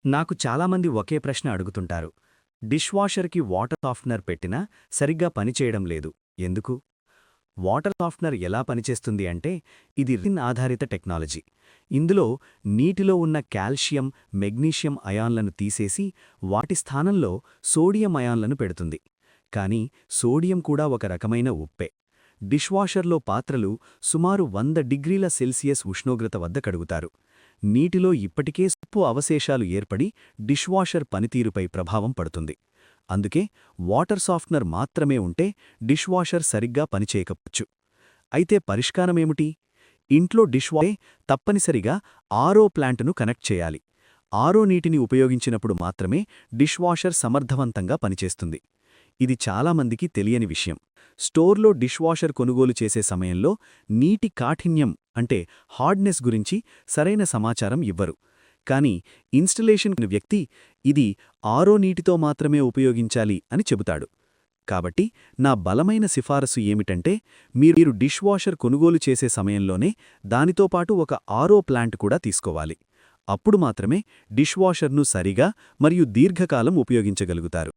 నాకు చాలామంది ఒకే ప్రశ్న అడుగుతుంటారు. డిష్ వాషర్కి వాటర్ సాఫ్ట్నర్ పెట్టినా సరిగ్గా పనిచేయడం లేదు. ఎందుకు? వాటర్ సాఫ్ట్నర్ ఎలా పనిచేస్తుంది అంటే, ఇది రిన్ ఆధారిత టెక్నాలజీ. ఇందులో నీటిలో ఉన్న కాల్షియం, మెగ్నీషియం అయాన్లను తీసేసి వాటి స్థానంలో సోడియం అయాన్లను పెడుతుంది. కానీ సోడియం కూడా ఒక రకమైన ఉప్పే. డిష్ వాషర్లో పాత్రలు సుమారు 100 డిగ్రీల సెల్సియస్ ఉష్ణోగ్రత వద్ద కడుగుతారు. నీటిలో ఇప్పటికే ఉప్పు అవశేషాలు ఏర్పడి డిష్ వాషర్ పనితీరుపై ప్రభావం పడుతుంది. అందుకే వాటర్ సాఫ్ట్నర్ మాత్రమే ఉంటే డిష్ వాషర్ సరిగ్గా పనిచేయకపోవచ్చు. అయితే పరిష్కారమేమిటి? ఇంట్లో డిష్ వాషర్ తప్పనిసరిగా ఆర్ఓ ప్లాంటును కనెక్ట్ చేయాలి. ఆర్ఓ నీటిని ఉపయోగించినప్పుడు మాత్రమే డిష్ వాషర్ సమర్థవంతంగా పనిచేస్తుంది. ఇది చాలామందికి తెలియని విషయం. స్టోర్లో డిష్ వాషర్ కొనుగోలు చేసే సమయంలో నీటి కాఠిన్యం అంటే హార్డ్నెస్ గురించి సరైన సమాచారం ఇవ్వరు. కానీ ఇన్స్టలేషన్ వ్యక్తి ఇది ఆరో నీటితో మాత్రమే ఉపయోగించాలి అని చెబుతాడు. కాబట్టి నా బలమైన సిఫారసు ఏమిటంటే, మీరు డిష్ వాషర్ కొనుగోలు చేసే సమయంలోనే దానితో పాటు ఒక ఆరో ప్లాంట్ కూడా తీసుకోవాలి. అప్పుడు మాత్రమే డిష్ వాషర్ను సరిగా మరియు దీర్ఘకాలం ఉపయోగించగలుగుతారు.